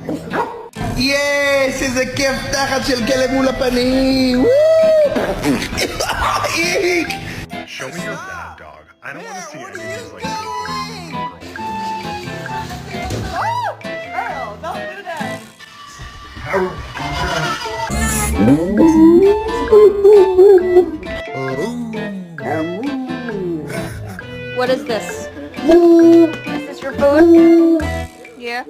Yes! איזה כיף תחת של כלב מול הפנים! איק! Show me your bad dog. I don't want to see any of these like good boys. Earl, don't do that. What is this? Is this your food? Yeah.